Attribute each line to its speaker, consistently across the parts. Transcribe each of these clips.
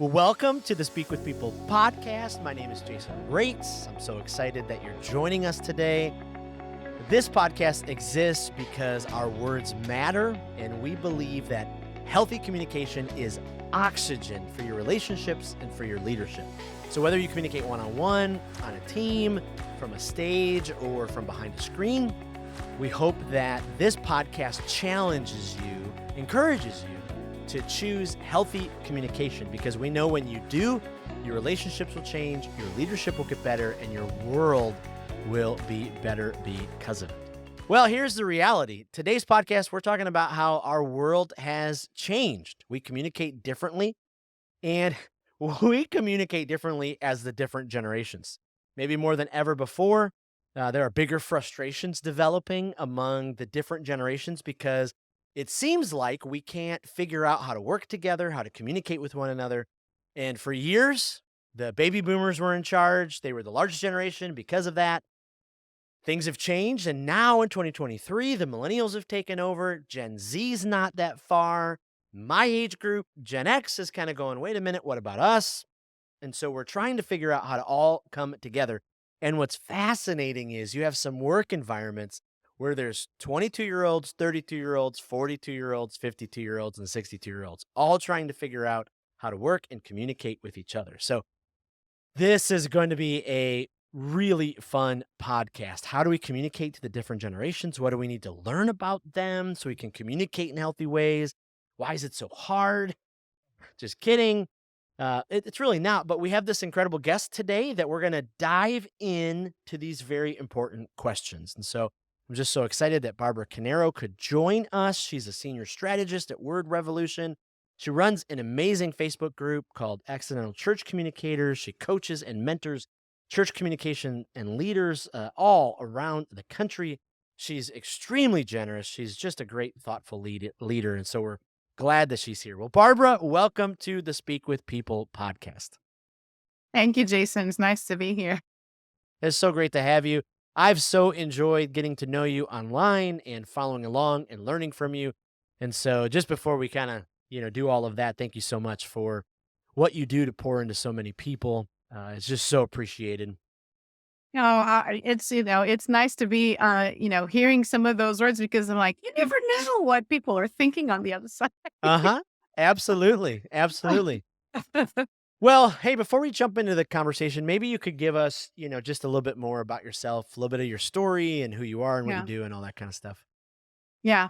Speaker 1: Well, welcome to the Speak with People podcast. My name is Jason Rates. I'm so excited that you're joining us today. This podcast exists because our words matter, and we believe that healthy communication is oxygen for your relationships and for your leadership. So whether you communicate one-on-one, on a team, from a stage, or from behind a screen, we hope that this podcast challenges you, encourages you to choose healthy communication, because we know when you do, your relationships will change, your leadership will get better, and your world will be better because of it. Well, here's the reality. Today's podcast, we're talking about how our world has changed. We communicate differently, and we communicate differently as the different generations. Maybe more than ever before, there are bigger frustrations developing among the different generations because it seems like we can't figure out how to work together, how to communicate with one another. And for years, the baby boomers were in charge. They were the largest generation because of that. Things have changed. And now in 2023, the millennials have taken over. Gen Z's not that far. My age group, Gen X, is kind of going, wait a minute, what about us? And so we're trying to figure out how to all come together. And what's fascinating is you have some work environments where there's 22-year-olds, 32-year-olds, 42-year-olds, 52-year-olds, and 62-year-olds, all trying to figure out how to work and communicate with each other. So this is going to be a really fun podcast. How do we communicate to the different generations? What do we need to learn about them so we can communicate in healthy ways? Why is it so hard? Just kidding. It's really not, but we have this incredible guest today that we're going to dive into these very important questions. And so I'm just so excited that Barbara Carneiro could join us. She's a senior strategist at Word Revolution. She runs an amazing Facebook group called Accidental Church Communicators. She coaches and mentors church communication and leaders all around the country. She's extremely generous. She's just a great, thoughtful leader. And so we're glad that she's here. Well, Barbara, welcome to the Speak with People podcast.
Speaker 2: Thank you, Jason. It's nice to be here.
Speaker 1: It's so great to have you. I've so enjoyed getting to know you online and following along and learning from you. And so just before we kind of, do all of that, thank you so much for what you do to pour into so many people. It's just so appreciated.
Speaker 2: It's nice to be, hearing some of those words, because I'm like, you never know what people are thinking on the other side.
Speaker 1: Uh-huh. Absolutely. Absolutely. Well, hey, before we jump into the conversation, maybe you could give us, just a little bit more about yourself, a little bit of your story and who you are and what you
Speaker 2: Yeah.
Speaker 1: do and all that kind of stuff.
Speaker 2: Yeah.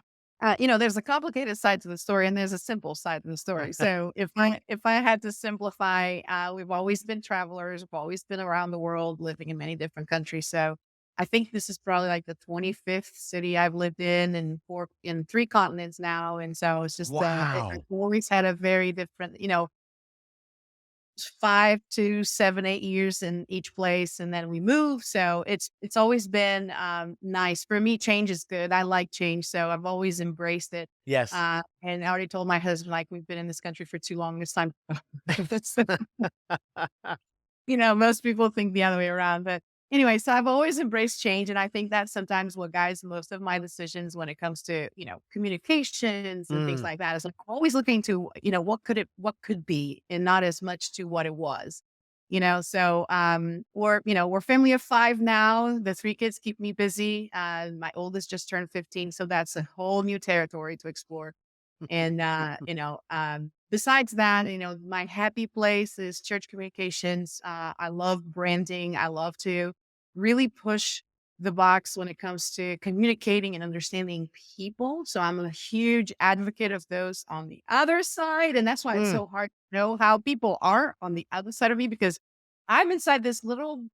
Speaker 2: There's a complicated side to the story and there's a simple side to the story. So if I had to simplify, we've always been travelers. We've always been around the world, living in many different countries. So I think this is probably like the 25th city I've lived in 3 continents now. And so it's just, I've
Speaker 1: Wow.
Speaker 2: always had a very different, 5 to 7, 8 years in each place, and then we move. So it's always been nice. For me, change is good. I like change, so I've always embraced it.
Speaker 1: Yes.
Speaker 2: And I already told my husband, like, we've been in this country for too long. It's time. That's, most people think the other way around. But anyway, so I've always embraced change. And I think that's sometimes what guides most of my decisions when it comes to, communications and things
Speaker 1: Mm,
Speaker 2: like that. Is like always looking to, what could be, and not as much to what it was. So we're family of 5 now. The 3 kids keep me busy. My oldest just turned 15. So that's a whole new territory to explore. And, besides that, my happy place is church communications. I love branding. I love to really push the box when it comes to communicating and understanding people. So I'm a huge advocate of those on the other side. And that's why it's
Speaker 1: mm,
Speaker 2: so hard to know how people are on the other side of me, because I'm inside this little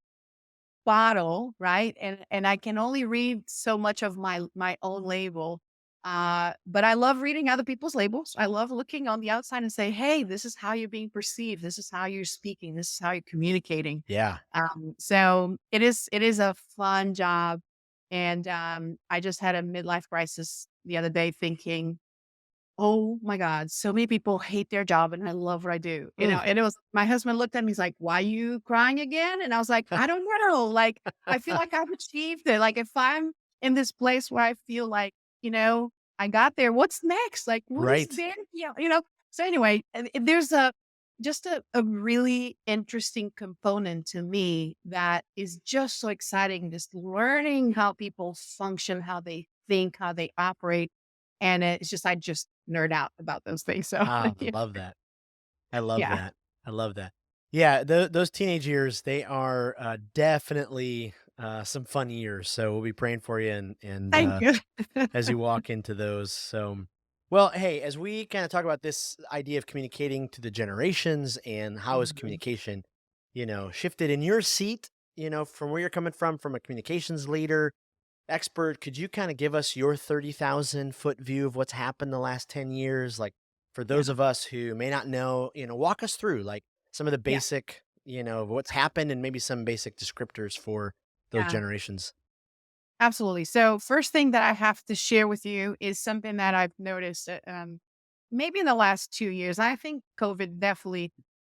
Speaker 2: bottle, right? And I can only read so much of my own label. But I love reading other people's labels. I love looking on the outside and say, hey, this is how you're being perceived. This is how you're speaking. This is how you're communicating.
Speaker 1: yeah.
Speaker 2: So it is a fun job. And I just had a midlife crisis the other day thinking, oh my God, so many people hate their job and I love what I do.
Speaker 1: Mm.
Speaker 2: And it was, my husband looked at me, he's like, why are you crying again? And I was like, I don't know. Like, I feel like I've achieved it. Like, if I'm in this place where I feel like, I got there, what's next? Like, what is
Speaker 1: Right.
Speaker 2: there? So anyway, there's just a really interesting component to me that is just so exciting, just learning how people function, how they think, how they operate. And it's just, I just nerd out about those things. So,
Speaker 1: Ah,
Speaker 2: yeah.
Speaker 1: love that. I love
Speaker 2: Yeah.
Speaker 1: that. I love that. Yeah, those teenage years, they are definitely some fun years. So we'll be praying for you and
Speaker 2: Thank you.
Speaker 1: as you walk into those. So, well, hey, as we kind of talk about this idea of communicating to the generations and how is
Speaker 2: Mhm.
Speaker 1: communication, shifted in your seat, from where you're coming from a communications leader, expert, could you kind of give us your 30,000-foot view of what's happened the last 10 years? Like for
Speaker 2: Yeah.
Speaker 1: those of us who may not know, walk us through like some of the
Speaker 2: Yeah.
Speaker 1: basic, what's happened and maybe some basic descriptors for those
Speaker 2: Yeah.
Speaker 1: generations.
Speaker 2: Absolutely. So, first thing that I have to share with you is something that I've noticed maybe in the last 2 years. I think COVID definitely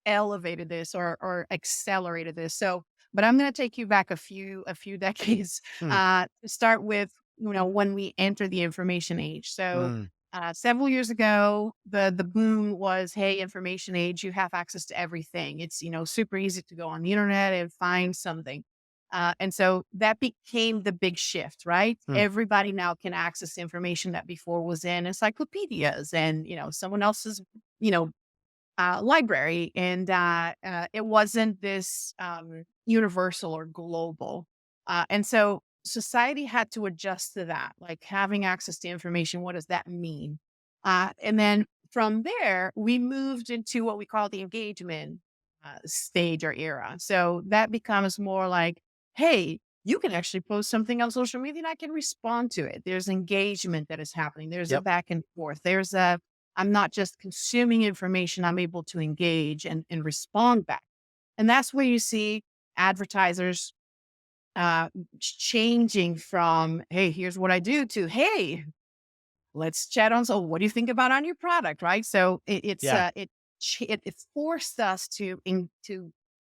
Speaker 2: elevated this or accelerated this. So, but I'm going to take you back a few decades
Speaker 1: Mm,
Speaker 2: to start with. When we enter the information age. So,
Speaker 1: mm,
Speaker 2: several years ago, the boom was, hey, information age. You have access to everything. It's super easy to go on the internet and find something. And so that became the big shift, right?
Speaker 1: mm,
Speaker 2: Everybody now can access information that before was in encyclopedias and, someone else's, you know, library. And it wasn't this universal or global. And so society had to adjust to that, like having access to information. What does that mean? And then from there, we moved into what we call the engagement stage or era. So that becomes more like, hey, you can actually post something on social media and I can respond to it. There's engagement that is happening. There's a
Speaker 1: yep.
Speaker 2: back and forth. I'm not just consuming information, I'm able to engage and respond back. And that's where you see advertisers uh, changing from, hey, here's what I do to, hey, let's chat on. So, what do you think about on your product? Right. So
Speaker 1: Yeah.
Speaker 2: it forced us to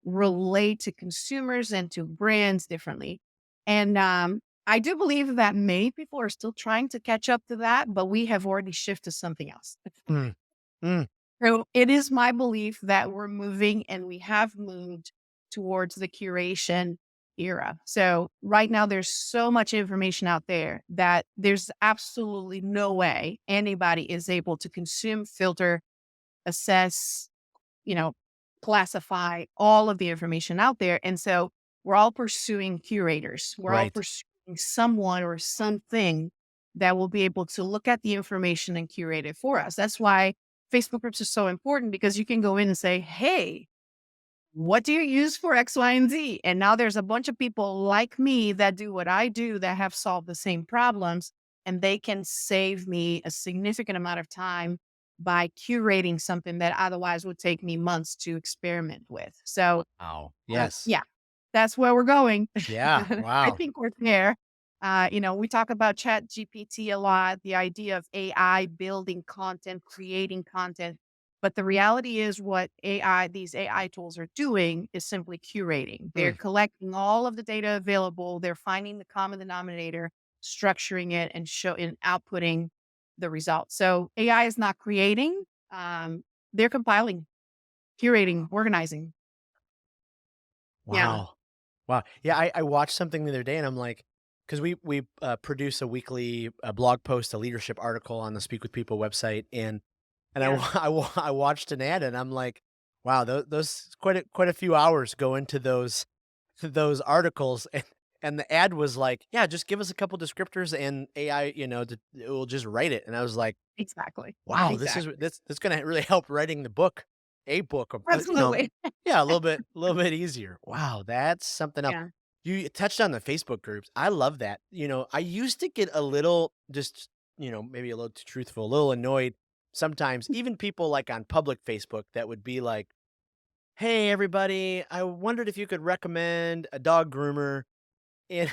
Speaker 2: relate to consumers and to brands differently. And I do believe that many people are still trying to catch up to that, but we have already shifted to something else.
Speaker 1: Mm, mm,
Speaker 2: So it is my belief that we're moving and we have moved towards the curation era. So right now there's so much information out there that there's absolutely no way anybody is able to consume, filter, assess, you know, classify all of the information out there. And so we're all pursuing curators. We're all
Speaker 1: right.
Speaker 2: pursuing someone or something that will be able to look at the information and curate it for us. That's why Facebook groups are so important because you can go in and say, hey, what do you use for X, Y, and Z? And now there's a bunch of people like me that do what I do that have solved the same problems, and they can save me a significant amount of time by curating something that otherwise would take me months to experiment with. So,
Speaker 1: Wow. Yes.
Speaker 2: yeah, that's where we're going.
Speaker 1: Yeah.
Speaker 2: I
Speaker 1: Wow.
Speaker 2: think we're there. We talk about Chat GPT a lot, the idea of AI building content, creating content. But the reality is what these AI tools are doing is simply curating. They're
Speaker 1: Mm,
Speaker 2: collecting all of the data available. They're finding the common denominator, structuring it and outputting the results. So AI is not creating. They're compiling, curating, organizing. Yeah.
Speaker 1: wow. Wow. Yeah, I watched something the other day and I'm like, because we produce a weekly blog post, a leadership article on the Speak with People website, and
Speaker 2: Yeah.
Speaker 1: I watched an ad and I'm like, wow, those quite a few hours go into those articles, and the ad was like, yeah, just give us a couple descriptors and AI, it will just write it, and I was like,
Speaker 2: Exactly.
Speaker 1: wow,
Speaker 2: Exactly.
Speaker 1: this gonna really help writing the book, a book,
Speaker 2: Absolutely.
Speaker 1: yeah, a little bit easier. Wow, that's something else.
Speaker 2: Yeah.
Speaker 1: You touched on the Facebook groups. I love that. I used to get a little just, maybe a little too truthful, a little annoyed sometimes, even people like on public Facebook that would be like, "Hey, everybody, I wondered if you could recommend a dog groomer." And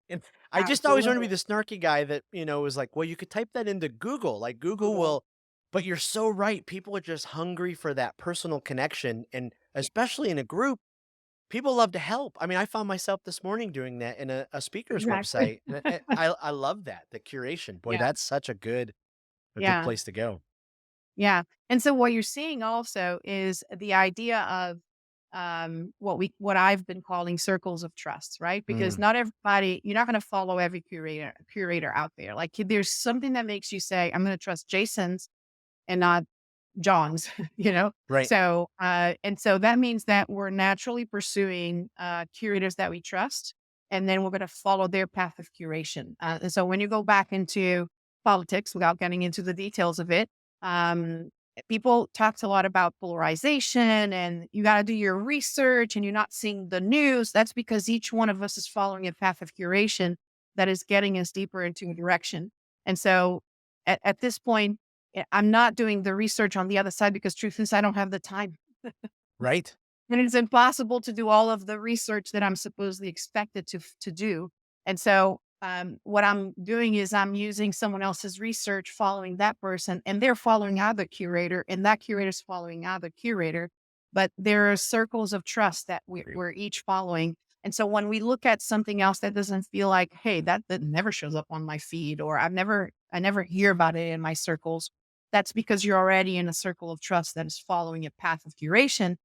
Speaker 1: and I just always want to be
Speaker 2: Absolutely.
Speaker 1: the snarky guy that, was like, "Well, you could type that into Google, like, Google
Speaker 2: Google.
Speaker 1: will." But you're so right, people are just hungry for that personal connection, and especially in a group, people love to help. I mean, I found myself this morning doing that in a speaker's
Speaker 2: Exactly.
Speaker 1: website, and I love that, the curation. Boy,
Speaker 2: Yeah.
Speaker 1: that's such a good
Speaker 2: Yeah.
Speaker 1: place to go.
Speaker 2: Yeah. And so what you're seeing also is the idea of what I've been calling circles of trust, right? Because
Speaker 1: Mm,
Speaker 2: not everybody, you're not going to follow every curator out there. Like there's something that makes you say, I'm going to trust Jason's and not John's, you know?
Speaker 1: right.
Speaker 2: So that means that we're naturally pursuing curators that we trust, and then we're going to follow their path of curation. And so when you go back into politics, without getting into the details of it, um, people talked a lot about polarization and you got to do your research and you're not seeing the news. That's because each one of us is following a path of curation that is getting us deeper into a direction. And so at this point, I'm not doing the research on the other side because truth is I don't have the time.
Speaker 1: Right.
Speaker 2: And it's impossible to do all of the research that I'm supposedly expected to do. And so what I'm doing is I'm using someone else's research, following that person, and they're following other curator, and that curator's following other curator. But there are circles of trust that we're each following. And so when we look at something else that doesn't feel like, hey, that never shows up on my feed, or I never hear about it in my circles, that's because you're already in a circle of trust that is following a path of curation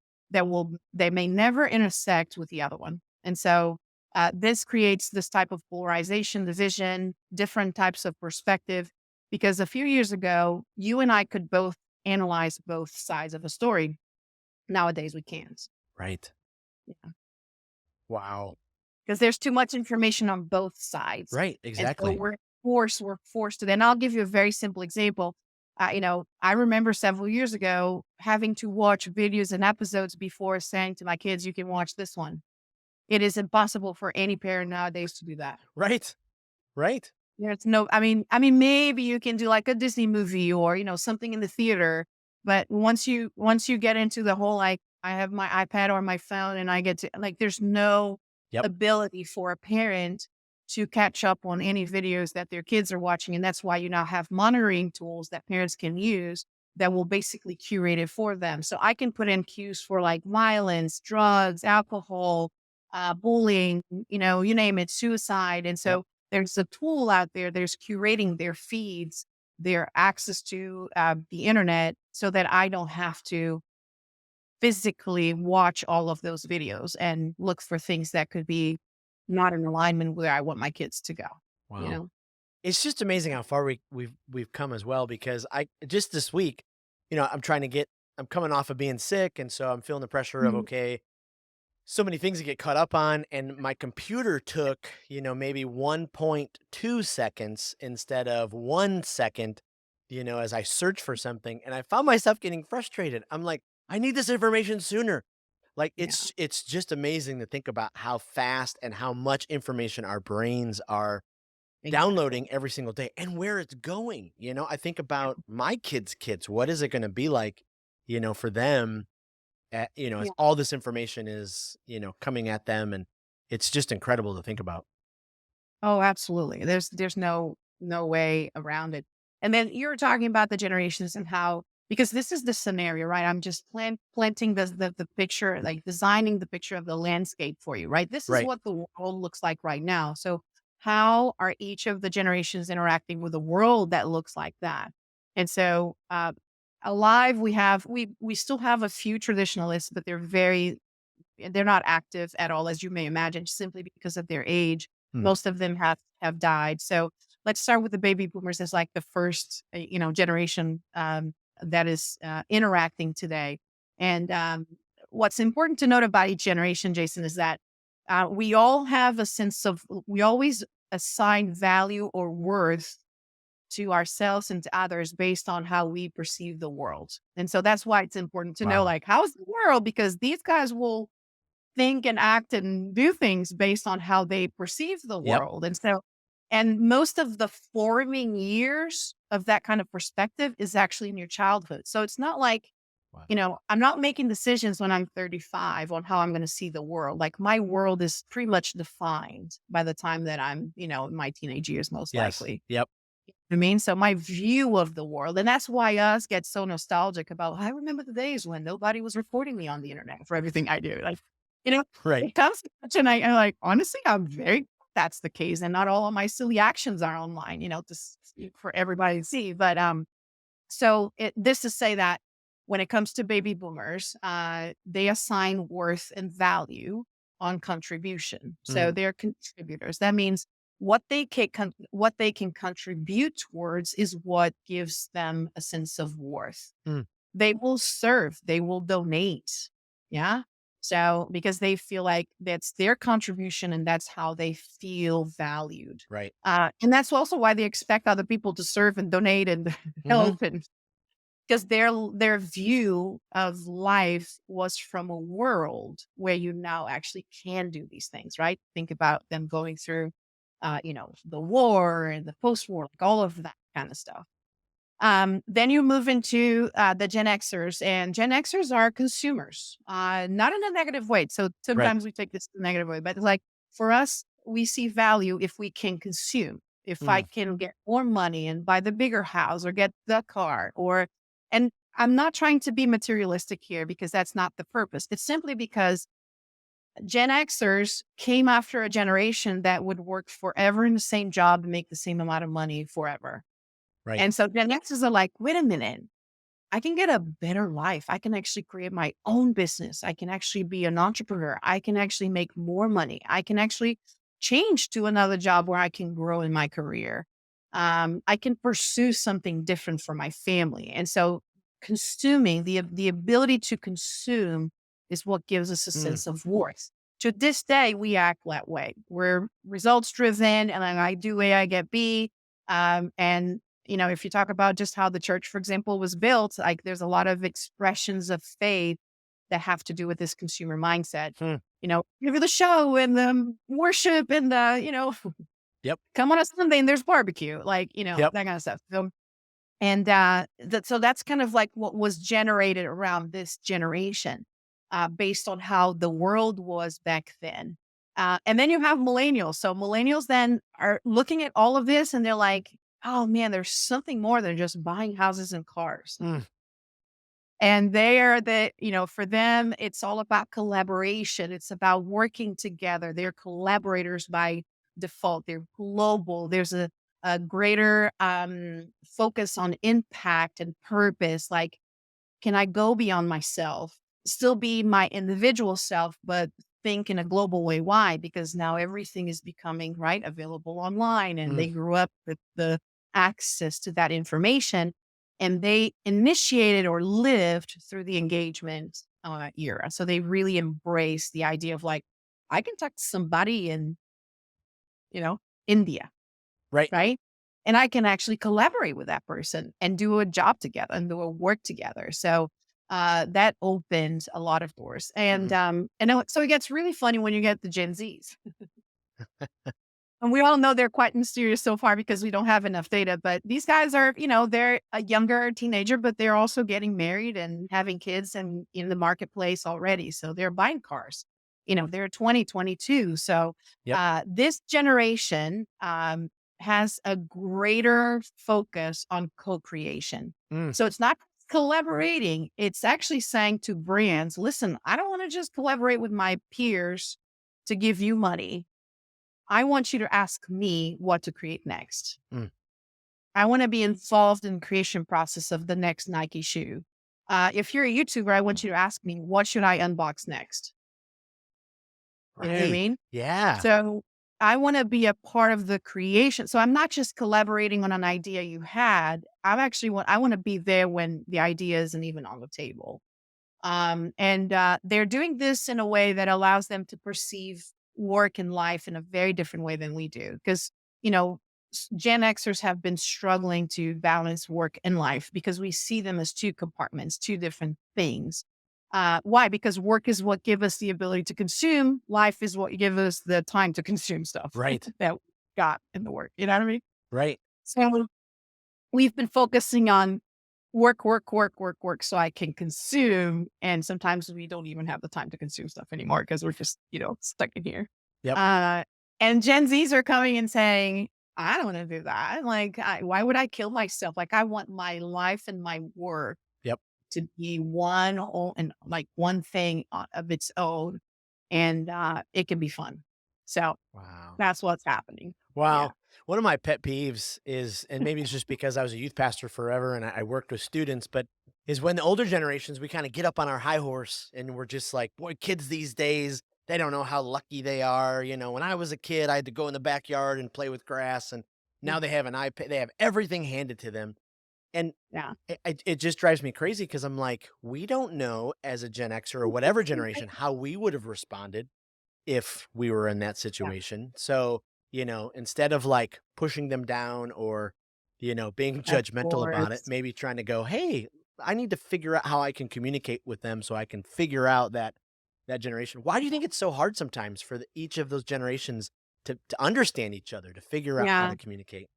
Speaker 2: they may never intersect with the other one. And so this creates this type of polarization, division, different types of perspective. Because a few years ago, you and I could both analyze both sides of a story. Nowadays, we can't.
Speaker 1: Right.
Speaker 2: Yeah.
Speaker 1: Wow.
Speaker 2: Because there's too much information on both sides.
Speaker 1: Right.
Speaker 2: And so
Speaker 1: Exactly.
Speaker 2: we're forced to. And I'll give you a very simple example. I remember several years ago having to watch videos and episodes before saying to my kids, you can watch this one. It is impossible for any parent nowadays to do that.
Speaker 1: Right. Right.
Speaker 2: There's no, I mean, maybe you can do like a Disney movie or, something in the theater. But once you get into the whole, like, I have my iPad or my phone and I get to, like, there's no
Speaker 1: Yep.
Speaker 2: ability for a parent to catch up on any videos that their kids are watching. And that's why you now have monitoring tools that parents can use that will basically curate it for them. So I can put in cues for like violence, drugs, alcohol, bullying, you name it, suicide. And
Speaker 1: Yep.
Speaker 2: so there's a tool out there, there's curating their feeds, their access to the internet so that I don't have to physically watch all of those videos and look for things that could be not in alignment where I want my kids to go, you
Speaker 1: Wow.
Speaker 2: know?
Speaker 1: It's just amazing how far we've come as well because I just this week, I'm coming off of being sick and so I'm feeling the pressure of
Speaker 2: Mhm.
Speaker 1: okay, so many things to get caught up on and my computer took, maybe 1.2 seconds instead of 1 second, as I search for something and I found myself getting frustrated. I'm like, I need this information sooner. Like
Speaker 2: Yeah,
Speaker 1: it's just amazing to think about how fast and how much information our brains are
Speaker 2: exactly.
Speaker 1: downloading every single day and where it's going. I think about my kids. What is it going to be like, for them, as
Speaker 2: Yeah.
Speaker 1: all this information is, coming at them and it's just incredible to think about.
Speaker 2: Oh, absolutely. There's no way around it. And then you were talking about the generations and how, because this is the scenario, right? I'm just planting the picture, like designing the picture of the landscape for you, right? This is
Speaker 1: Right.
Speaker 2: what the world looks like right now. So how are each of the generations interacting with a world that looks like that? And so alive, we still have a few traditionalists, but they're not active at all, as you may imagine, simply because of their age.
Speaker 1: Hmm.
Speaker 2: Most of them have died. So let's start with the baby boomers as like the first, generation that is interacting today. And what's important to note about each generation, Jason, is that we always assign value or worth to ourselves and to others based on how we perceive the world. And so that's why it's important to know,
Speaker 1: Wow.
Speaker 2: like, how's the world? Because these guys will think and act and do things based on how they perceive the
Speaker 1: Yep.
Speaker 2: world. And most of the forming years of that kind of perspective is actually in your childhood. So it's not like,
Speaker 1: Wow.
Speaker 2: I'm not making decisions when I'm 35 on how I'm going to see the world. Like my world is pretty much defined by the time that I'm, in my teenage years, most
Speaker 1: Yes.
Speaker 2: likely.
Speaker 1: Yep.
Speaker 2: I mean, so my view of the world, and that's why us get so nostalgic about, I remember the days when nobody was reporting me on the internet for everything I do. Like, you know,
Speaker 1: Right.
Speaker 2: it comes to such a night, and like, honestly, I'm very, that's the case. And not all of my silly actions are online, for everybody to see. But This to say that when it comes to baby boomers, they assign worth and value on contribution. So
Speaker 1: Mm,
Speaker 2: they're contributors. That means what they can contribute towards is what gives them a sense of worth.
Speaker 1: mm,
Speaker 2: They will serve, they will donate. Yeah. So because they feel like that's their contribution and that's how they feel valued.
Speaker 1: right.
Speaker 2: And that's also why they expect other people to serve and donate and
Speaker 1: Hmm.
Speaker 2: help, and because their view of life was from a world where you now actually can do these things, right? Think about them going through, the war and the post-war, like all of that kind of stuff. Then you move into the Gen Xers, and Gen Xers are consumers, not in a negative way. So
Speaker 1: Right.
Speaker 2: sometimes we take this in a negative way, but like for us, we see value if we can consume. If I
Speaker 1: Mm,
Speaker 2: can get more money and buy the bigger house or get the car, and I'm not trying to be materialistic here because that's not the purpose. It's simply because Gen Xers came after a generation that would work forever in the same job and make the same amount of money forever.
Speaker 1: right.
Speaker 2: And so Gen Xers are like, wait a minute, I can get a better life. I can actually create my own business. I can actually be an entrepreneur. I can actually make more money. I can actually change to another job where I can grow in my career. I can pursue something different for my family. And so consuming the ability to consume is what gives us a
Speaker 1: Mm,
Speaker 2: sense of worth. To this day, we act that way. We're results driven, and then I do A, I get B. And if you talk about just how the church, for example, was built, like there's a lot of expressions of faith that have to do with this consumer mindset.
Speaker 1: hmm.
Speaker 2: Give you the show and the worship and
Speaker 1: Yep.
Speaker 2: come on a Sunday and there's barbecue, like,
Speaker 1: Yep.
Speaker 2: that kind of stuff. So that's kind of like what was generated around this generation, based on how the world was back then. And then you have millennials. So millennials then are looking at all of this and they're like, oh man, there's something more than just buying houses and cars.
Speaker 1: Mm,
Speaker 2: And they are for them, it's all about collaboration. It's about working together. They're collaborators by default. They're global. There's a greater focus on impact and purpose. Like, can I go beyond myself, still be my individual self, but think in a global way? Why? Because now everything is becoming available online, and
Speaker 1: mm,
Speaker 2: they grew up with the access to that information, and they initiated or lived through the engagement era. So they really embrace the idea of like, I can talk to somebody in, you know, India,
Speaker 1: right.
Speaker 2: right? And I can actually collaborate with that person and do a job together and do a work together. So that opens a lot of doors.
Speaker 1: Mm,
Speaker 2: So it gets really funny when you get the Gen Zs. And we all know they're quite mysterious so far because we don't have enough data. But these guys are, they're a younger teenager, but they're also getting married and having kids and in the marketplace already. So they're buying cars. They're 20, 22. So
Speaker 1: yep.
Speaker 2: this generation has a greater focus on co-creation.
Speaker 1: Mm,
Speaker 2: So it's not collaborating. It's actually saying to brands, listen, I don't want to just collaborate with my peers to give you money. I want you to ask me what to create next.
Speaker 1: mm,
Speaker 2: I want to be involved in the creation process of the next Nike shoe. If you're a YouTuber, I want you to ask me, what should I unbox next? You know what I
Speaker 1: right.
Speaker 2: mean?
Speaker 1: Yeah.
Speaker 2: So I want to be a part of the creation. So I'm not just collaborating on an idea you had. I want to be there when the idea isn't even on the table. And they're doing this in a way that allows them to perceive work and life in a very different way than we do. Because, you know, Gen Xers have been struggling to balance work and life because we see them as two compartments, two different things. Why? Because work is what gives us the ability to consume. Life is what gives us the time to consume stuff
Speaker 1: Right.
Speaker 2: that we got in the work. You know what I mean?
Speaker 1: Right.
Speaker 2: So we've been focusing on work, work, work, work, work, so I can consume. And sometimes we don't even have the time to consume stuff anymore because we're just, stuck in here.
Speaker 1: Yep.
Speaker 2: Uh, and Gen Zs are coming and saying, I don't want to do that. Like, why would I kill myself? Like, I want my life and my work
Speaker 1: Yep.
Speaker 2: to be one whole and like one thing of its own. And it can be fun. So
Speaker 1: Wow.
Speaker 2: that's what's happening. Yeah.
Speaker 1: Wow. One of my pet peeves is, and maybe it's just because I was a youth pastor forever and I worked with students, but is when the older generations, we kind of get up on our high horse and we're just like, boy, kids these days, they don't know how lucky they are. When I was a kid, I had to go in the backyard and play with grass, and
Speaker 2: Mm.
Speaker 1: now they have an iPad, they have everything handed to them. And
Speaker 2: Yeah.
Speaker 1: it just drives me crazy because I'm like, we don't know as a Gen Xer or whatever generation how we would have responded if we were in that
Speaker 2: Yeah.
Speaker 1: situation. So, instead of like pushing them down or, being
Speaker 2: Of
Speaker 1: judgmental about it,
Speaker 2: course.
Speaker 1: maybe trying to go, hey, I need to figure out how I can communicate with them so I can figure out that generation. Why do you think it's so hard sometimes for each of those generations to understand each other, to figure out how
Speaker 2: Yeah.
Speaker 1: to communicate?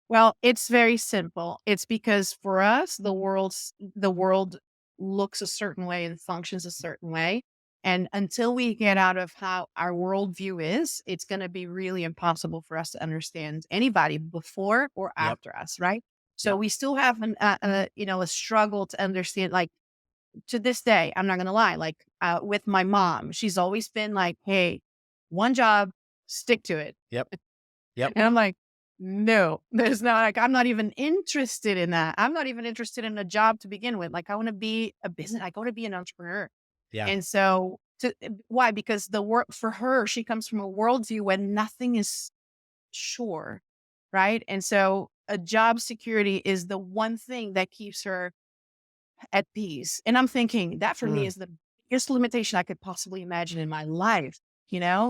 Speaker 2: Well, it's very simple. It's because for us, the world looks a certain way and functions a certain way. And until we get out of how our worldview is, it's going to be really impossible for us to understand anybody before or
Speaker 1: Yep.
Speaker 2: after us, right? So
Speaker 1: Yep.
Speaker 2: we still have a struggle to understand. Like to this day, I'm not going to lie. Like with my mom, she's always been like, "Hey, one job, stick to it."
Speaker 1: Yep. Yep.
Speaker 2: And I'm like, no, there's not like, I'm not even interested in that. I'm not even interested in a job to begin with. Like, I want to be a business, I want to be an entrepreneur.
Speaker 1: Yeah.
Speaker 2: And so, why? Because the work for her, she comes from a worldview when nothing is sure. Right. And so, a job security is the one thing that keeps her at peace. And I'm thinking that for me
Speaker 1: Mm,
Speaker 2: is the biggest limitation I could possibly imagine in my life.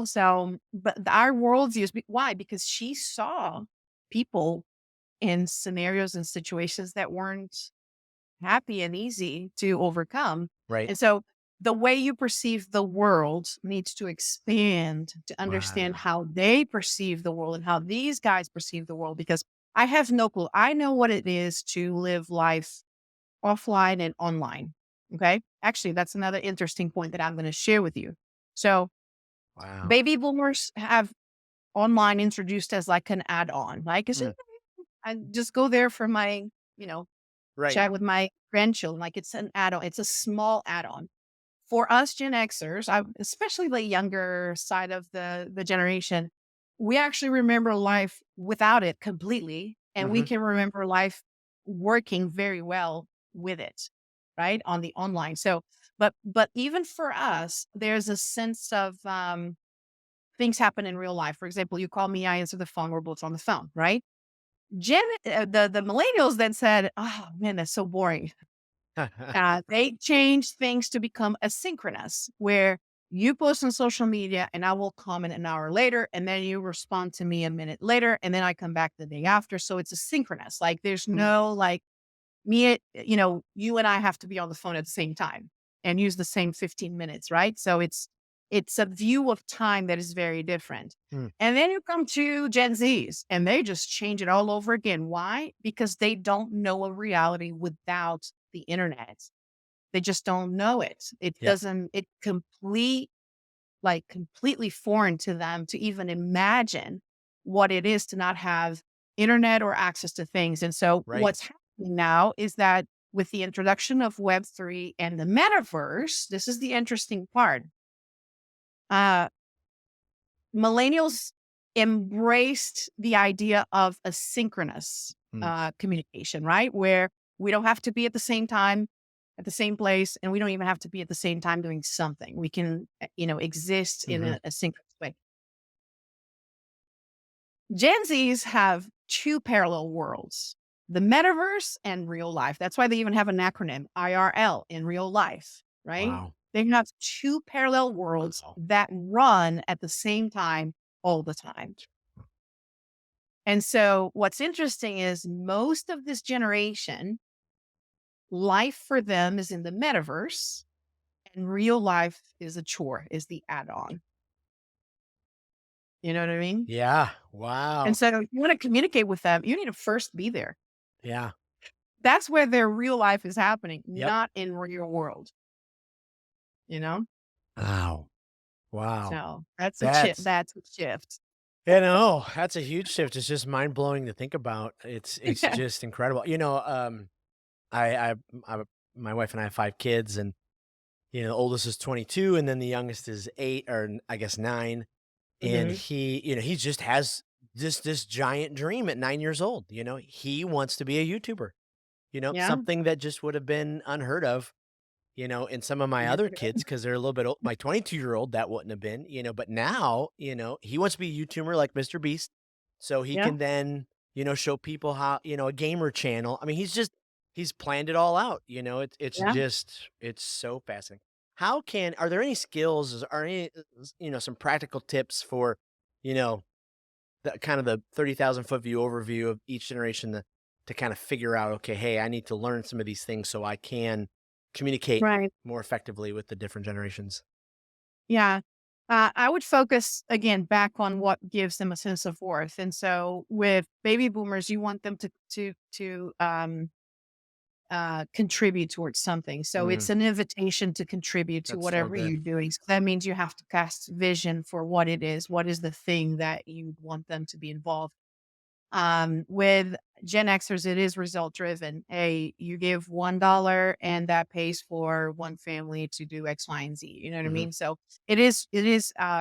Speaker 2: So, but our worldview is why? Because she saw people in scenarios and situations that weren't happy and easy to overcome.
Speaker 1: right.
Speaker 2: And so the way you perceive the world needs to expand to understand
Speaker 1: Wow.
Speaker 2: how they perceive the world and how these guys perceive the world. Because I have no clue. I know what it is to live life offline and online. Okay. Actually, that's another interesting point that I'm going to share with you. So,
Speaker 1: Wow.
Speaker 2: baby boomers have online introduced as like an add-on. Like,
Speaker 1: Mm,
Speaker 2: I just go there for my, you know,
Speaker 1: right.
Speaker 2: chat with my grandchildren. Like it's an add-on. It's a small add-on. For us Gen Xers, especially the younger side of the generation, we actually remember life without it completely, and we
Speaker 1: Hmm.
Speaker 2: can remember life working very well with it, right on the online. So, but even for us, there's a sense of things happen in real life. For example, you call me, I answer the phone. We're both on the phone, right? The millennials then said, "Oh man, that's so boring." They changed things to become asynchronous, where you post on social media and I will comment an hour later, and then you respond to me a minute later, and then I come back the day after. So it's asynchronous. Like there's no like you and I have to be on the phone at the same time and use the same 15 minutes, right? So it's a view of time that is very different.
Speaker 1: Mm,
Speaker 2: And then you come to Gen Zs and they just change it all over again. Why? Because they don't know a reality without the internet. They just don't know it. It
Speaker 1: yep.
Speaker 2: doesn't, it complete like completely foreign to them to even imagine what it is to not have internet or access to things. And so
Speaker 1: Right.
Speaker 2: what's happening now is that with the introduction of Web3 and the metaverse, this is the interesting part. Uh, Millennials embraced the idea of asynchronous
Speaker 1: Mm,
Speaker 2: communication, right? Where we don't have to be at the same time, at the same place, and we don't even have to be at the same time doing something. We can, exist in
Speaker 1: hmm.
Speaker 2: a synchronous way. Gen Zs have two parallel worlds, the metaverse and real life. That's why they even have an acronym, IRL, in real life, right?
Speaker 1: Wow.
Speaker 2: They have two parallel worlds
Speaker 1: Wow.
Speaker 2: that run at the same time all the time. And so what's interesting is most of this generation, life for them is in the metaverse and real life is a chore, is the add-on. You know what I mean?
Speaker 1: Yeah.
Speaker 2: And
Speaker 1: Wow.
Speaker 2: so if you want to communicate with them, you need to first be there.
Speaker 1: Yeah.
Speaker 2: That's where their real life is happening,
Speaker 1: Yep.
Speaker 2: not in real world, you know?
Speaker 1: Wow. Wow.
Speaker 2: So that's a chip.
Speaker 1: That's
Speaker 2: That's a shift.
Speaker 1: that's a huge shift. It's just mind blowing to think about. It's just incredible. I, I, I, my wife and I have 5 kids, and the oldest is 22, and then the youngest is 8, or I guess 9. And
Speaker 2: Mhm.
Speaker 1: he just has this giant dream at 9 years old. He wants to be a YouTuber.
Speaker 2: Yeah.
Speaker 1: Something that just would have been unheard of. In some of my other kids, because they're a little bit old. My 22-year-old, that wouldn't have been. But now, he wants to be a YouTuber like Mr. Beast, so he
Speaker 2: Yeah.
Speaker 1: can then, show people how, a gamer channel. I mean, he's planned it all out.
Speaker 2: Yeah.
Speaker 1: It's so fascinating. Are there any skills, are any, some practical tips for, you know, the kind of the 30,000-foot view overview of each generation to kind of figure out, okay, hey, I need to learn some of these things so I can communicate
Speaker 2: Right.
Speaker 1: more effectively with the different generations.
Speaker 2: Yeah. I would focus again back on what gives them a sense of worth. And so with baby boomers, you want them to contribute towards something. So
Speaker 1: Mm,
Speaker 2: it's an invitation to contribute to
Speaker 1: that's so
Speaker 2: whatever
Speaker 1: good.
Speaker 2: you're doing. So that means you have to cast vision for what it is. What is the thing that you want them to be involved? With Gen Xers, it is result driven. Hey, you give $1 and that pays for one family to do X, Y, and Z. You know what I
Speaker 1: Hmm.
Speaker 2: mean? So it is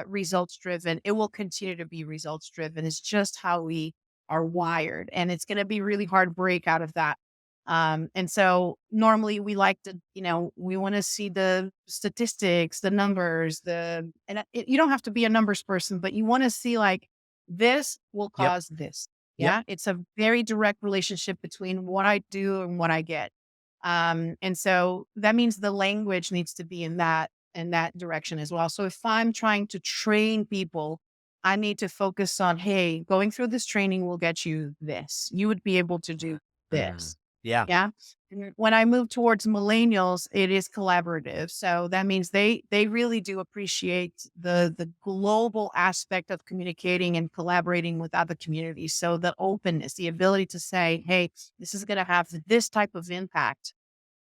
Speaker 2: results driven. It will continue to be results driven. It's just how we are wired. And it's gonna be really hard to break out of that. And so normally we like to, we want to see the statistics, the numbers, you don't have to be a numbers person, but you want to see like this will
Speaker 1: Yep.
Speaker 2: cause this.
Speaker 1: Yep.
Speaker 2: Yeah. It's a very direct relationship between what I do and what I get. And so that means the language needs to be in that direction as well. So if I'm trying to train people, I need to focus on, hey, going through this training will get you this. You would be able to do
Speaker 1: Mm,
Speaker 2: this.
Speaker 1: yeah.
Speaker 2: Yeah. And when I move towards millennials, it is collaborative. So that means they really do appreciate the global aspect of communicating and collaborating with other communities. So the openness, the ability to say, hey, this is going to have this type of impact,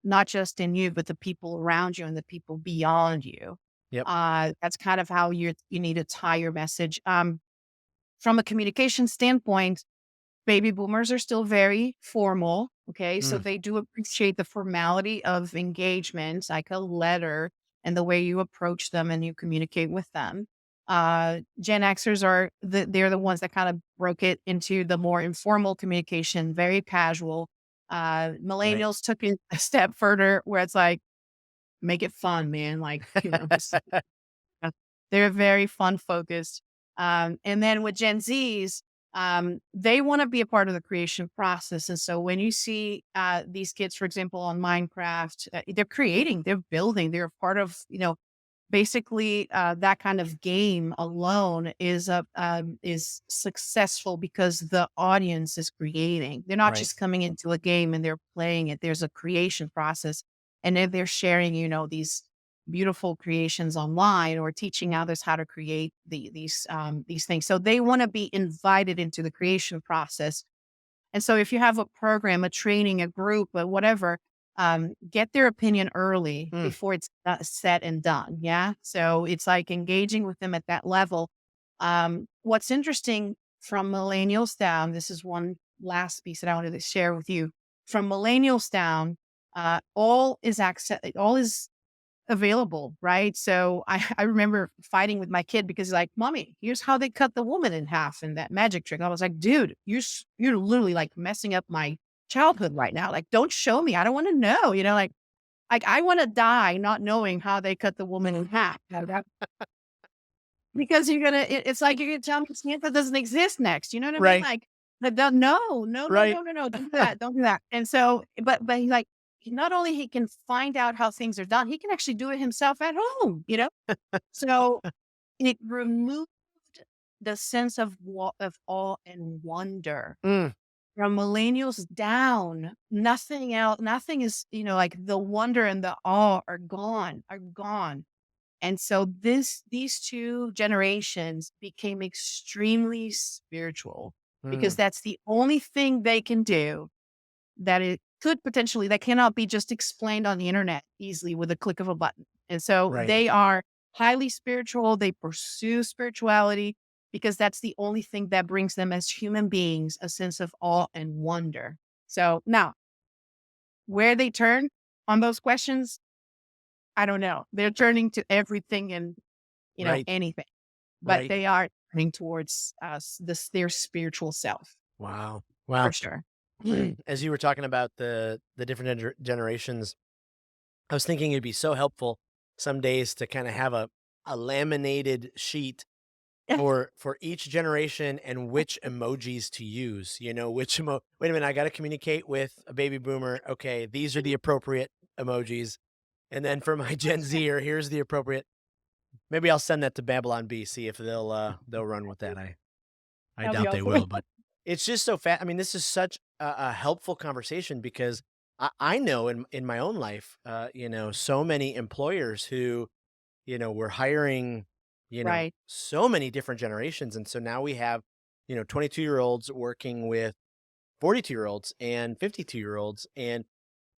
Speaker 2: not just in you, but the people around you and the people beyond you.
Speaker 1: Yep.
Speaker 2: That's kind of how you need to tie your message. From a communication standpoint, baby boomers are still very formal. Okay. So
Speaker 1: Mm,
Speaker 2: they do appreciate the formality of engagement, like a letter and the way you approach them and you communicate with them. Gen Xers they're the ones that kind of broke it into the more informal communication, very casual.
Speaker 1: right.
Speaker 2: Millennials took it a step further where it's like, make it fun, man. Like, this they're very fun focused. And then with Gen Zs, they want to be a part of the creation process. And so when you see these kids, for example, on Minecraft, they're creating, they're building, they're a part of, basically that kind of game alone is successful because the audience is creating. They're not
Speaker 1: Right.
Speaker 2: just coming into a game and they're playing it. There's a creation process, and then they're sharing, these beautiful creations online or teaching others how to create these things. So they want to be invited into the creation process. And so if you have a program, a training, a group, or whatever, get their opinion early
Speaker 1: Mm,
Speaker 2: before it's said and done. Yeah. So it's like engaging with them at that level. What's interesting from millennials down, this is one last piece that I wanted to share with you. From millennials down, all is available, right? So I remember fighting with my kid because he's like, "Mommy, here's how they cut the woman in half in that magic trick." I was like, "Dude, you're literally like messing up my childhood right now. Like, don't show me. I don't want to know. Like I want to die not knowing how they cut the woman in half. Because it's like you're gonna tell me Santa doesn't exist next. You know what I mean?
Speaker 1: right.
Speaker 2: Like, no, no, no,
Speaker 1: Right.
Speaker 2: no, no, no, don't do that, don't do that. And so, but he's like, not only he can find out how things are done, he can actually do it himself at home. So it removed the sense of awe and wonder
Speaker 1: Mm,
Speaker 2: from millennials down. Nothing else, nothing is, like the wonder and the awe are gone. And so these two generations became extremely spiritual because
Speaker 1: mm,
Speaker 2: that's the only thing they can do that it could potentially that cannot be just explained on the internet easily with a click of a button. And so
Speaker 1: right.
Speaker 2: they are highly spiritual. They pursue spirituality because that's the only thing that brings them as human beings a sense of awe and wonder. So now, where they turn on those questions, I don't know. They're turning to everything and
Speaker 1: Right.
Speaker 2: anything, but
Speaker 1: Right.
Speaker 2: they are. turning towards their spiritual self
Speaker 1: Wow.
Speaker 2: for
Speaker 1: Wow.
Speaker 2: sure.
Speaker 1: As you were talking about the different generations, I was thinking it'd be so helpful some days to kind of have a laminated sheet for each generation and which emojis to use. Wait a minute, I got to communicate with a baby boomer. Okay, these are the appropriate emojis. And then for my Gen Zer, here's the appropriate. Maybe I'll send that to Babylon B, see if they'll run with that. I
Speaker 2: That'd be
Speaker 1: doubt they
Speaker 2: awesome.
Speaker 1: will, but it's just so fast. I mean, this is such a helpful conversation because I know in my own life, so many employers who, were hiring,
Speaker 2: Right.
Speaker 1: so many different generations. And so now we have, 22-year-olds working with 42-year-olds and 52-year-olds, and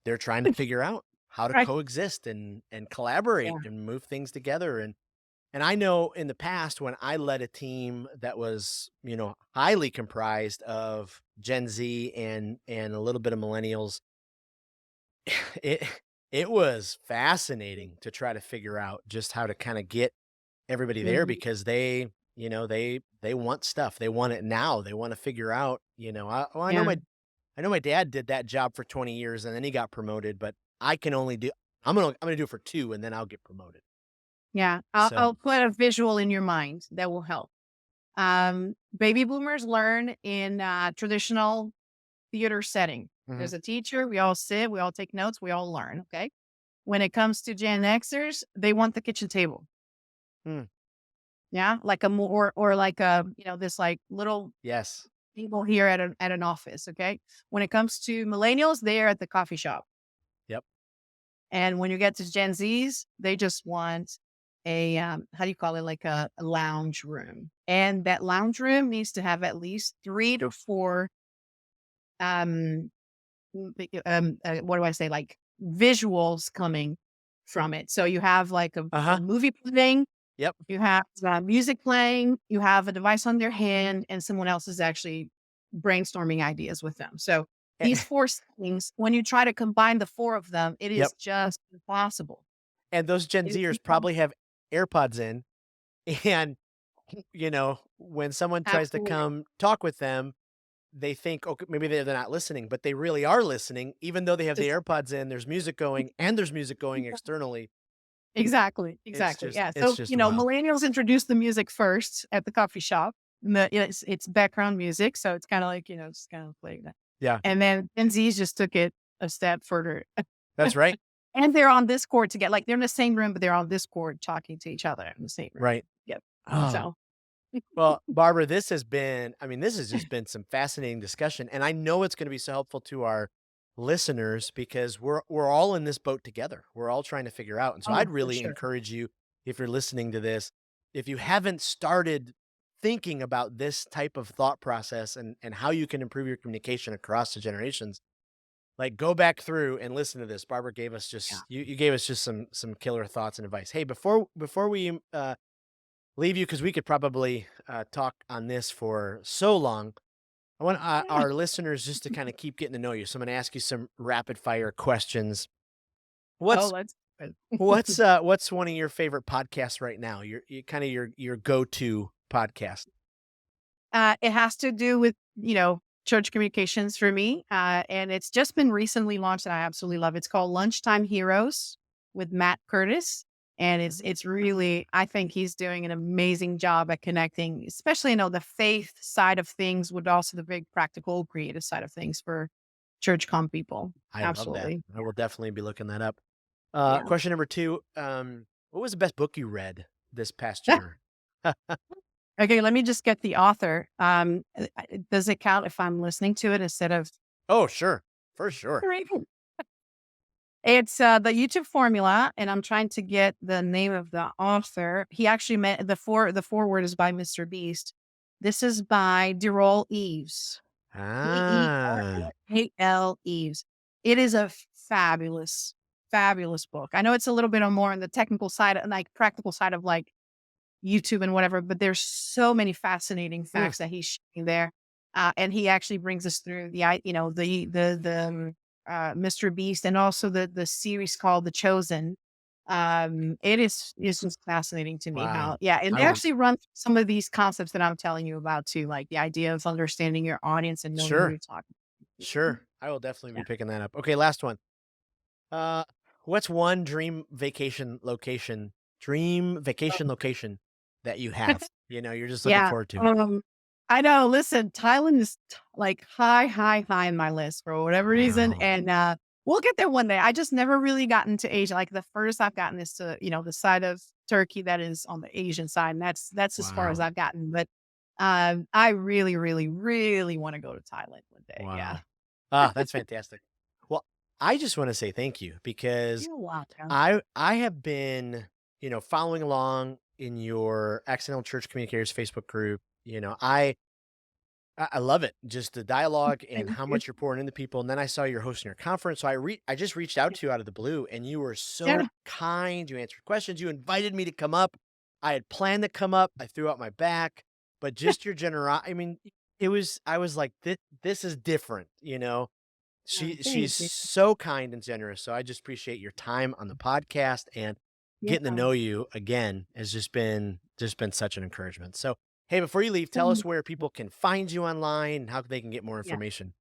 Speaker 1: they're trying to figure out how to
Speaker 2: Right.
Speaker 1: coexist and collaborate
Speaker 2: Yeah.
Speaker 1: and move things together. And I know in the past when I led a team that was, highly comprised of Gen Z and a little bit of millennials, it it was fascinating to try to figure out just how to kind of get everybody there
Speaker 2: Mhm.
Speaker 1: because they want stuff. They want it now. They want to figure out,
Speaker 2: Yeah.
Speaker 1: I know my dad did that job for 20 years and then he got promoted, but I can only do I'm gonna do it for 2 and then I'll get promoted.
Speaker 2: Yeah.
Speaker 1: So
Speaker 2: I'll put a visual in your mind that will help. Baby boomers learn in traditional theater setting.
Speaker 1: mhm.
Speaker 2: There's a teacher. We all sit. We all take notes. We all learn. Okay. When it comes to Gen Xers, they want the kitchen table.
Speaker 1: Hmm.
Speaker 2: Yeah, like a more or like a this like little
Speaker 1: Yes.
Speaker 2: table here at an office. Okay. When it comes to millennials, they're at the coffee shop.
Speaker 1: Yep.
Speaker 2: And when you get to Gen Zs, they just want a how do you call it, like a lounge room, and that lounge room needs to have at least 3 to 4 um what do I say, like visuals coming from it. So you have like a
Speaker 1: Uh-huh.
Speaker 2: movie playing,
Speaker 1: Yep.
Speaker 2: you have music playing, you have a device on their hand, and someone else is actually brainstorming ideas with them. So these
Speaker 1: Eh,
Speaker 2: 4 things, when you try to combine the 4 of them, it
Speaker 1: yep.
Speaker 2: is just impossible.
Speaker 1: And those Gen
Speaker 2: It is
Speaker 1: Zers
Speaker 2: impossible.
Speaker 1: probably have AirPods in, and, when someone tries to
Speaker 2: Absolutely.
Speaker 1: come talk with them, they think, "Okay, maybe they're not listening," but they really are listening, even though they have the
Speaker 2: Just
Speaker 1: AirPods in, there's music going, and there's music going externally.
Speaker 2: exactly,
Speaker 1: It's
Speaker 2: exactly.
Speaker 1: just
Speaker 2: Yeah.
Speaker 1: it's
Speaker 2: So,
Speaker 1: just wild.
Speaker 2: millennials introduced the music first at the coffee shop. It's background music, so it's kind of like, just kind of like that.
Speaker 1: Yeah,
Speaker 2: And then Gen Zs just took it a step further.
Speaker 1: that's right,
Speaker 2: And they're on Discord together. Like they're in the same room, but they're on Discord talking to each other in the same room.
Speaker 1: right.
Speaker 2: Yep.
Speaker 1: Oh,
Speaker 2: So
Speaker 1: well, Barbara, this has just been some fascinating discussion, and I know it's gonna be so helpful to our listeners because we're all in this boat together. We're all trying to figure out, and so
Speaker 2: oh,
Speaker 1: I'd
Speaker 2: for
Speaker 1: really
Speaker 2: sure.
Speaker 1: encourage you, if you're listening to this, if you haven't started thinking about this type of thought process and how you can improve your communication across the generations, like, go back through and listen to this. Barbara gave us
Speaker 2: Yeah.
Speaker 1: just you gave us just some killer thoughts and advice. Hey, before we, leave you, because we could probably, talk on this for so long. I want,
Speaker 2: Yeah.
Speaker 1: our listeners just to kinda keep getting to know you, so I'm gonna ask you some rapid fire questions.
Speaker 2: Oh,
Speaker 1: What's
Speaker 2: that's good.
Speaker 1: what's one of your favorite podcasts right now? Your go-to podcast?
Speaker 2: It has to do with, church communications for me. And it's just been recently launched and I absolutely love it. It's called Lunchtime Heroes with Matt Curtis. And it's really, I think he's doing an amazing job at connecting, especially, the faith side of things with also the big practical, creative side of things for church com people.
Speaker 1: I love that.
Speaker 2: Absolutely.
Speaker 1: I will definitely be looking that up.
Speaker 2: Yeah.
Speaker 1: Question number 2, what was the best book you read this past year?
Speaker 2: Okay, let me just get the author. Does it count if I'm listening to it instead of
Speaker 1: Oh, sure. For sure.
Speaker 2: reading? It's the YouTube formula, and I'm trying to get the name of the author. He actually met the foreword is by Mr. Beast. This is by Derol Eves.
Speaker 1: Ah.
Speaker 2: Derol Eves. It is a fabulous, fabulous book. I know it's a little bit more on the technical side, like practical side of like YouTube and whatever, but there's so many fascinating
Speaker 1: Hmm.
Speaker 2: facts that he's sharing there. And he actually brings us through the Mr. Beast and also the series called The Chosen. It's just fascinating to me
Speaker 1: Wow.
Speaker 2: how, yeah. And
Speaker 1: I
Speaker 2: they
Speaker 1: would,
Speaker 2: actually run some of these concepts that I'm telling you about too, like the idea of understanding your audience and knowing who
Speaker 1: sure,
Speaker 2: you're talking to.
Speaker 1: sure. I will definitely
Speaker 2: Yeah.
Speaker 1: be picking that up. Okay, last one. Uh, what's one dream vacation location that you have? You're just looking
Speaker 2: Yeah.
Speaker 1: forward to.
Speaker 2: I know. Listen, Thailand is like high, high, high on my list for whatever reason.
Speaker 1: Wow.
Speaker 2: And we'll get there one day. I just never really gotten to Asia. Like the furthest I've gotten is to, the side of Turkey that is on the Asian side. And that's as far as
Speaker 1: Wow.
Speaker 2: I've gotten. But I really, really, really want to go to Thailand one day. Yeah.
Speaker 1: Wow. That's fantastic. Well, I just want to say thank you because
Speaker 2: You're welcome.
Speaker 1: I have been, following along in your Accidental Church Communicators Facebook group. I love it. Just the dialogue and
Speaker 2: Thank
Speaker 1: how
Speaker 2: you.
Speaker 1: much you're pouring into people. And then I saw you're hosting your conference. So I just reached out to you out of the blue and you were
Speaker 2: Yeah.
Speaker 1: so kind. You answered questions. You invited me to come up. I had planned to come up. I threw out my back, but just your generosity. I mean, I was like, this is different. She's
Speaker 2: Thank you.
Speaker 1: so kind and generous. So I just appreciate your time on the podcast, and
Speaker 2: Yeah.
Speaker 1: getting to know you again has just been such an encouragement. So, hey, before you leave, tell us where people can find you online and how they can get more
Speaker 2: Yeah.
Speaker 1: information.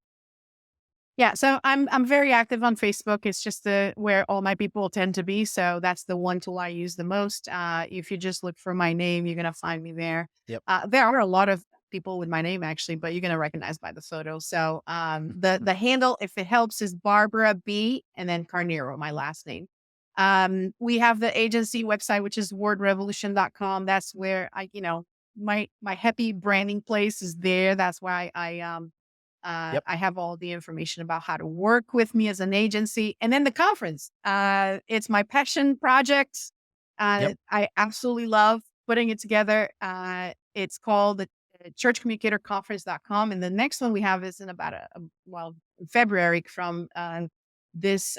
Speaker 2: Yeah, so I'm very active on Facebook. It's just where all my people tend to be. So that's the one tool I use the most. If you just look for my name, you're gonna find me there.
Speaker 1: Yep.
Speaker 2: There are a lot of people with my name actually, but you're gonna recognize by the photo. So the handle, if it helps, is Barbara B and then Carneiro, my last name. We have the agency website, which is wordrevolution.com. That's where my happy branding place is there. That's why
Speaker 1: Yep.
Speaker 2: I have all the information about how to work with me as an agency. And then the conference. It's my passion project.
Speaker 1: Yep.
Speaker 2: I absolutely love putting it together. It's called the churchcommunicatorconference.com. And the next one we have is in about February from this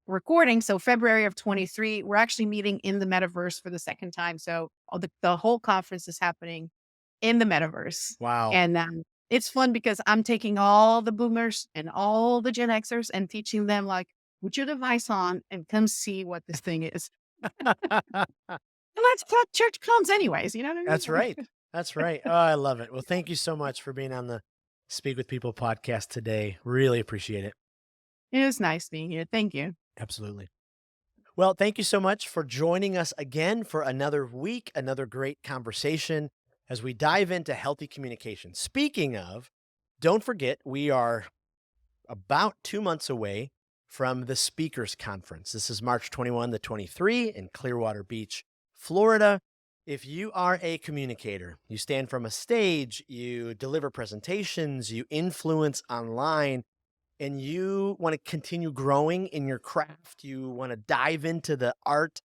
Speaker 2: recording. So February of 23, we're actually meeting in the metaverse for the second time. So the whole conference is happening in the metaverse.
Speaker 1: Wow.
Speaker 2: And it's fun because I'm taking all the boomers and all the Gen Xers and teaching them like, put your device on and come see what this thing is. And that's what church comes anyways. You know what I
Speaker 1: That's
Speaker 2: mean?
Speaker 1: right. That's right. Oh, I love it. Well, thank you so much for being on the Speak with People podcast today. Really appreciate it.
Speaker 2: It was nice being here. Thank you.
Speaker 1: Absolutely. Well, thank you so much for joining us again for another week, another great conversation as we dive into healthy communication. Speaking of, don't forget, we are about 2 months away from the Speakers Conference. This is March 21 to 23 in Clearwater Beach, Florida. If you are a communicator, you stand from a stage, you deliver presentations, you influence online, and you want to continue growing in your craft, you want to dive into the art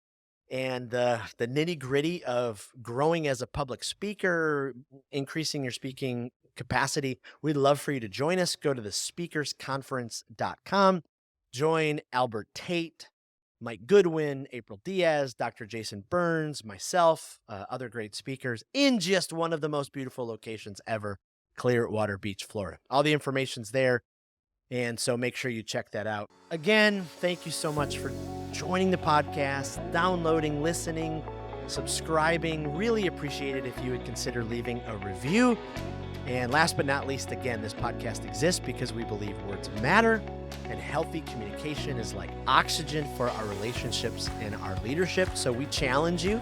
Speaker 1: and the nitty-gritty of growing as a public speaker, increasing your speaking capacity, we'd love for you to join us. Go to the speakersconference.com. Join Albert Tate, Mike Goodwin, April Diaz, Dr. Jason Burns, myself, other great speakers in just one of the most beautiful locations ever, Clearwater Beach, Florida. All the information's there. And so make sure you check that out. Again, thank you so much for joining the podcast, downloading, listening, subscribing. Really appreciate it if you would consider leaving a review. And last but not least, again, this podcast exists because we believe words matter, and healthy communication is like oxygen for our relationships and our leadership. So we challenge you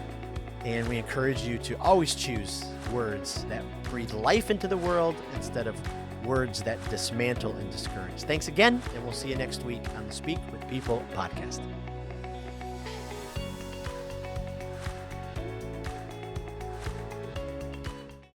Speaker 1: and we encourage you to always choose words that breathe life into the world instead of words that dismantle and discourage. Thanks again, and we'll see you next week on the Speak with People podcast.